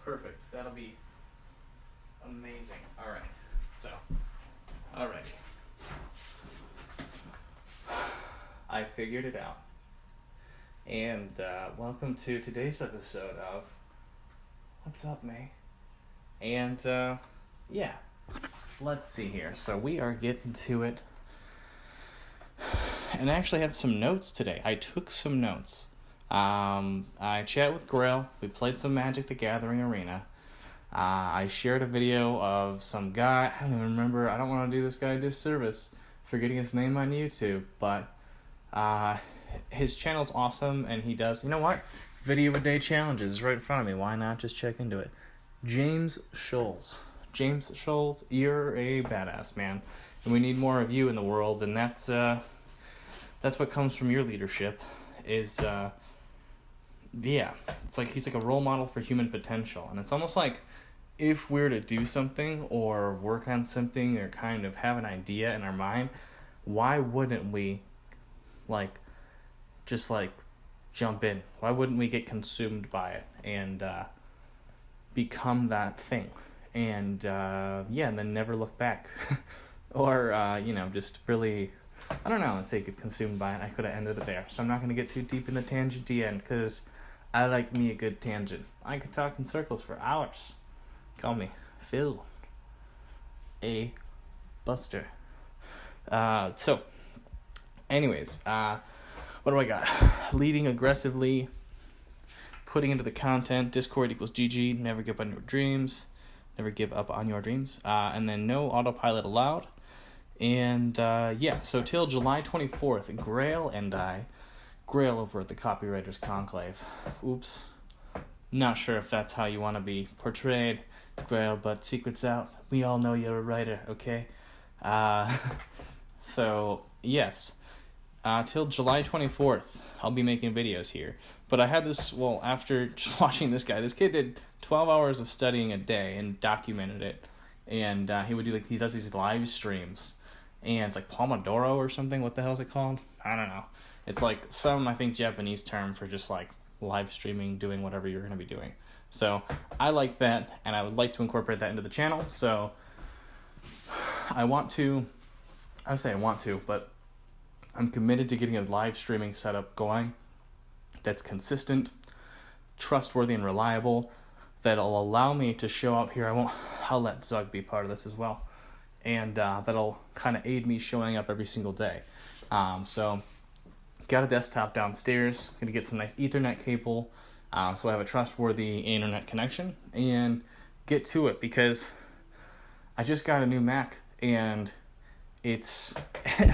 Perfect. That'll be amazing. All right. So, alrighty. I figured it out. And welcome to today's episode of What's Up, May? And yeah, let's see here. So we are getting to it. And I actually have some notes today. I took some notes. I chatted with Grail. We played some Magic the Gathering Arena. I shared a video of some guy. I don't even remember. I don't want to do this guy a disservice for getting his name on YouTube. But his channel's awesome. And he does, you know what? Video a day challenges is right in front of me. Why not just check into it? James Scholes. James Scholes, you're a badass, man. And we need more of you in the world. And that's what comes from your leadership is... yeah, it's like he's like a role model for human potential. And it's almost like if we're to do something or work on something or kind of have an idea in our mind, why wouldn't we just jump in? Why wouldn't we get consumed by it and become that thing? And and then never look back. Or, just really... I don't know, let's say get consumed by it. I could have ended it there. So I'm not going to get too deep in the tangent at the end, because I like me a good tangent. I could talk in circles for hours. Call me Phil A. Buster. So, anyways, what do I got? Leading aggressively, putting into the content, Discord equals GG, never give up on your dreams. Never give up on your dreams. And then no autopilot allowed. And, so till July 24th, Grail and I, Grail over at the Copywriters Conclave. Oops. Not sure if that's how you want to be portrayed, Grail, but secret's out. We all know you're a writer, okay? So, yes. Till July 24th, I'll be making videos here. But I had this, after just watching this guy, this kid did 12 hours of studying a day and documented it. And he does these live streams. And it's like Pomodoro or something. What the hell is it called? I don't know. It's like some, I think, Japanese term for just like live streaming, doing whatever you're going to be doing. So I like that, and I would like to incorporate that into the channel. So I want to, but I'm committed to getting a live streaming setup going that's consistent, trustworthy, and reliable, that'll allow me to show up here. I'll let Zug be part of this as well. And that'll kind of aid me showing up every single day. So, got a desktop downstairs. Going to get some nice Ethernet cable so I have a trustworthy internet connection. And get to it, because I just got a new Mac. And it's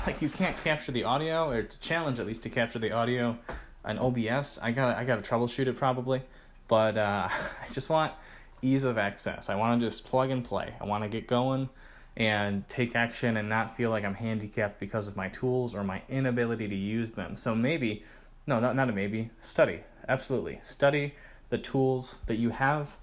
like you can't capture the audio, or it's a challenge at least to capture the audio on OBS. I gotta troubleshoot it probably. But I just want ease of access. I want to just plug and play. I want to get going and take action and not feel like I'm handicapped because of my tools or my inability to use them. So study. Absolutely. Study the tools that you have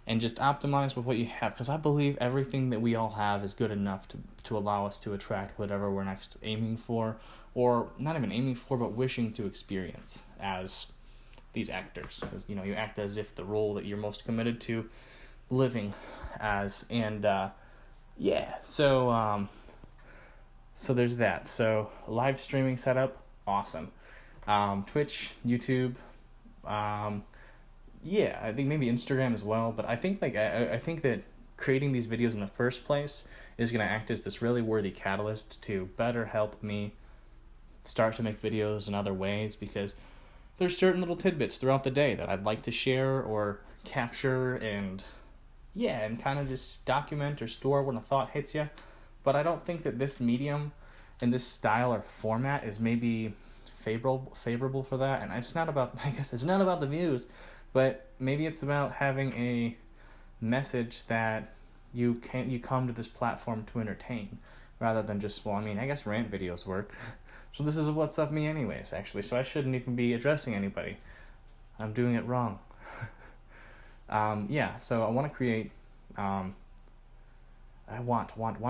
and just optimize with what you have, because I believe everything that we all have is good enough to allow us to attract whatever we're next aiming for, or not even aiming for, but wishing to experience as these actors. Because, you act as if the role that you're most committed to living as, and so there's that. So live streaming setup, awesome. Twitch, YouTube, I think maybe Instagram as well. But I think I think that creating these videos in the first place is going to act as this really worthy catalyst to better help me start to make videos in other ways, because there's certain little tidbits throughout the day that I'd like to share or capture and kind of just document or store when a thought hits you. But I don't think that this medium and this style or format is maybe favorable for that. And it's not about the views, but maybe it's about having a message that you come to this platform to entertain, rather than just, I guess rant videos work. So this is what's up me anyways, actually. So I shouldn't even be addressing anybody. I'm doing it wrong. So I want to create, want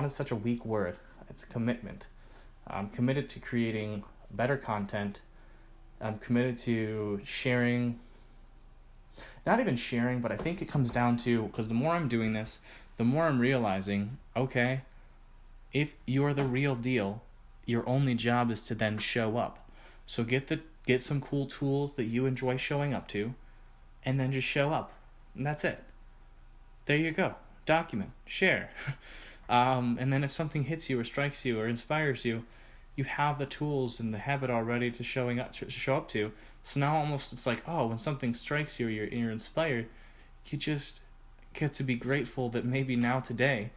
is such a weak word. It's a commitment. I'm committed to creating better content. I'm committed to sharing not even sharing, but I think it comes down to, because the more I'm doing this, the more I'm realizing, okay, if you're the real deal, your only job is to then show up. So get some cool tools that you enjoy showing up to, and then just show up. And that's it. There you go. Document. Share. And then if something hits you or strikes you or inspires you, you have the tools and the habit already to show up to. So now almost it's like, oh, when something strikes you or you're inspired, you just get to be grateful that maybe now today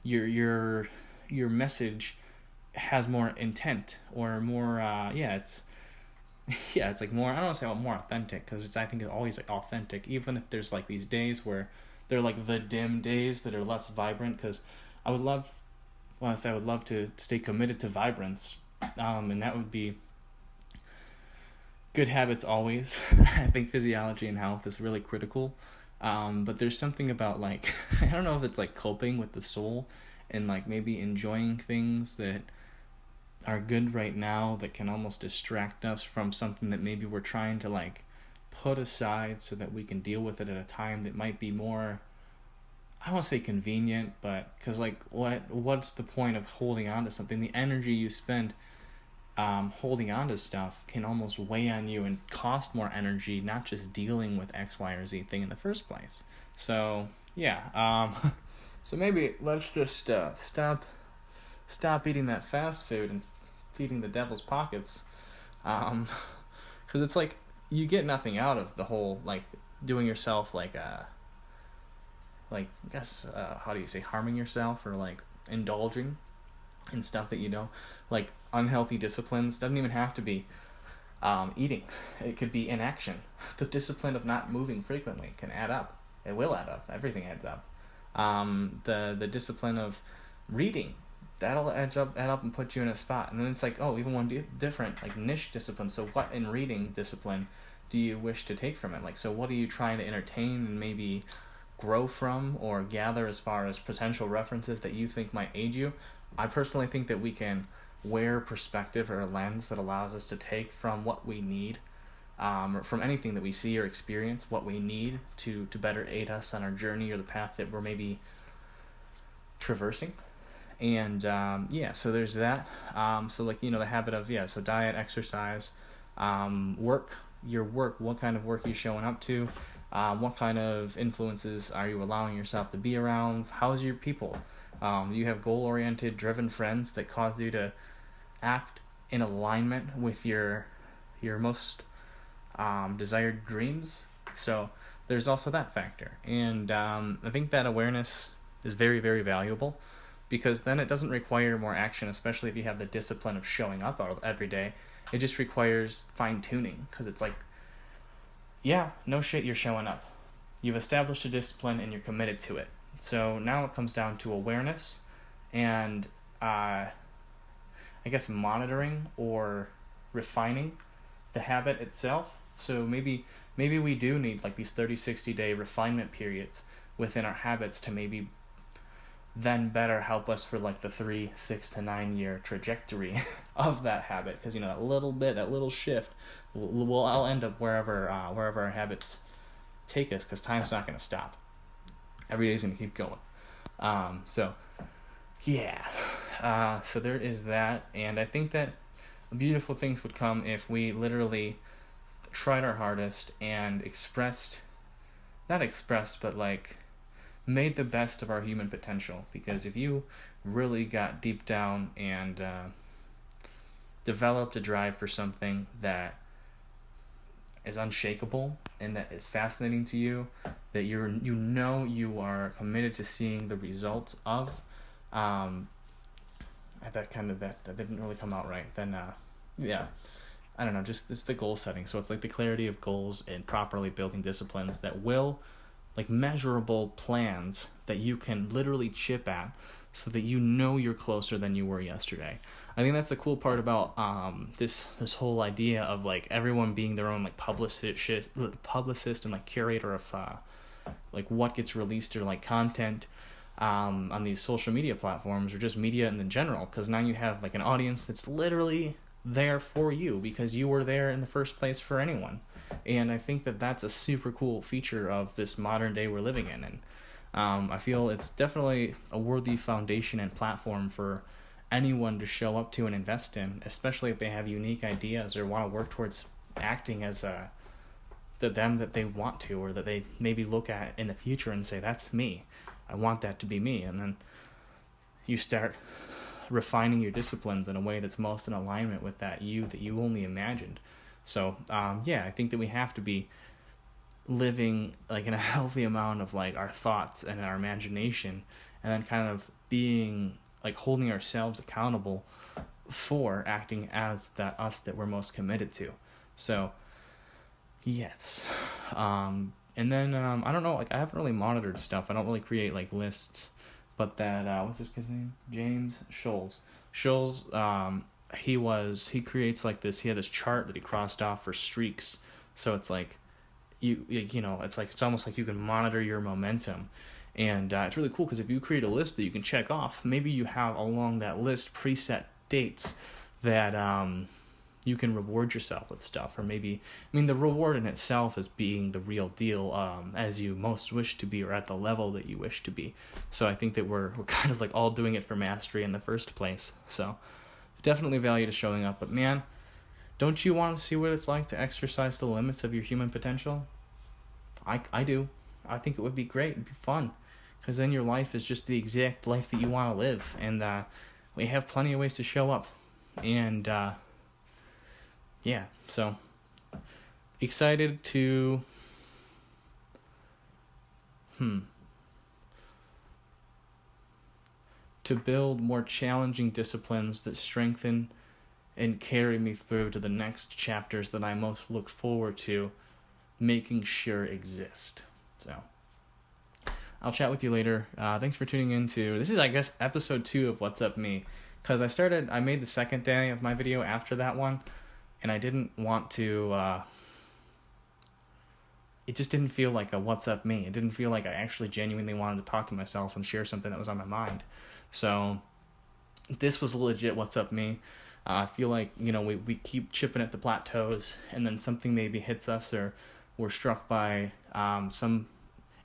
your message has more intent or more it's like more, I don't want to say more authentic, because I think it's always like authentic, even if there's like these days where they're like the dim days that are less vibrant, because I would love to stay committed to vibrance, and that would be good habits always. I think physiology and health is really critical, but there's something about like, I don't know if it's like coping with the soul and like maybe enjoying things that are good right now that can almost distract us from something that maybe we're trying to like put aside so that we can deal with it at a time that might be more, I don't want to say convenient, but because like what's the point of holding on to something? The energy you spend holding on to stuff can almost weigh on you and cost more energy, not just dealing with X, Y, or Z thing in the first place. So yeah, so maybe let's just stop eating that fast food and feeding the devil's pockets, because it's like you get nothing out of the whole like doing yourself like I guess how do you say, harming yourself or like indulging in stuff that you know, like unhealthy disciplines. Doesn't even have to be eating. It could be inaction. The discipline of not moving frequently can add up. It will add up. Everything adds up. The discipline of reading, that'll add up and put you in a spot. And then it's like, oh, even one different like niche discipline. So what in reading discipline do you wish to take from it? Like, so what are you trying to entertain and maybe grow from or gather as far as potential references that you think might aid you? I personally think that we can wear perspective or a lens that allows us to take from what we need, or from anything that we see or experience, what we need to better aid us on our journey or the path that we're maybe traversing. And so there's that. So like, you know, the habit of, so diet, exercise, work, what kind of work are you showing up to? What kind of influences are you allowing yourself to be around? How's your people? You have goal-oriented, driven friends that cause you to act in alignment with your most desired dreams. So there's also that factor. And I think that awareness is very, very valuable, because then it doesn't require more action, especially if you have the discipline of showing up every day. It just requires fine-tuning, because it's like, yeah, no shit, you're showing up. You've established a discipline and you're committed to it. So now it comes down to awareness and I guess monitoring or refining the habit itself. So maybe we do need like these 30-60 day refinement periods within our habits to maybe then better help us for like the 3, 6 to 9 year trajectory of that habit. Because, you know, that little shift I'll end up wherever our habits take us, because time's not going to stop. Every day's going to keep going. So there is that. And I think that beautiful things would come if we literally tried our hardest and made the best of our human potential. Because if you really got deep down and developed a drive for something that is unshakable and that is fascinating to you, that you are committed to seeing the results of, that didn't really come out right, then I don't know, just it's the goal setting. So it's like the clarity of goals and properly building disciplines that will, like measurable plans that you can literally chip at, so that you know you're closer than you were yesterday. I think that's the cool part about this whole idea of like everyone being their own like publicist and like curator of like what gets released or like content on these social media platforms, or just media in general, because now you have like an audience that's literally there for you because you were there in the first place for anyone. And I think that that's a super cool feature of this modern day we're living in. And I feel it's definitely a worthy foundation and platform for anyone to show up to and invest in, especially if they have unique ideas or want to work towards acting as them that they want to, or that they maybe look at in the future and say, that's me. I want that to be me. And then you start refining your disciplines in a way that's most in alignment with that you only imagined. So I think that we have to be living like in a healthy amount of like our thoughts and our imagination, and then kind of being like holding ourselves accountable for acting as that us that we're most committed to. So yes. And then I don't know, like I haven't really monitored stuff. I don't really create like lists, but that what's this guy's name? James Scholes. He creates like this. He had this chart that he crossed off for streaks. So it's like it's almost like you can monitor your momentum. And it's really cool because if you create a list that you can check off, maybe you have along that list preset dates that you can reward yourself with stuff. Or maybe, the reward in itself is being the real deal as you most wish to be, or at the level that you wish to be. So I think that we're kind of like all doing it for mastery in the first place. So definitely value to showing up. But man, don't you want to see what it's like to exercise the limits of your human potential? I do. I think it would be great. It'd be fun. Because then your life is just the exact life that you want to live. And we have plenty of ways to show up. And so excited to build more challenging disciplines that strengthen and carry me through to the next chapters that I most look forward to making sure exist. So I'll chat with you later. Thanks for tuning in to, this is, I guess, episode 2 of What's Up Me. Because I made the second day of my video after that one, and I didn't want to, it just didn't feel like a What's Up Me. It didn't feel like I actually genuinely wanted to talk to myself and share something that was on my mind. So this was legit What's Up Me. I feel like, we keep chipping at the plateaus, and then something maybe hits us, or we're struck by some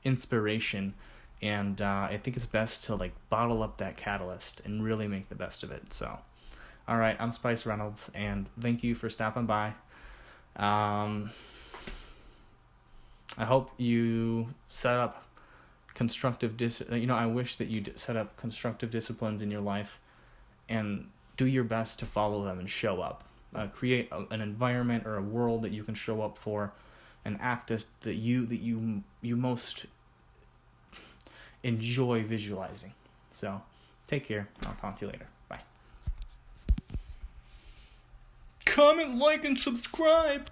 inspiration, and I think it's best to like bottle up that catalyst and really make the best of it. So all right, I'm Spice Reynolds, and thank you for stopping by. I hope you set up constructive I wish that you set up constructive disciplines in your life and do your best to follow them and show up. Create an environment or a world that you can show up for, and act as that you most enjoy visualizing. So take care. I'll talk to you later. Bye. Comment, like, and subscribe.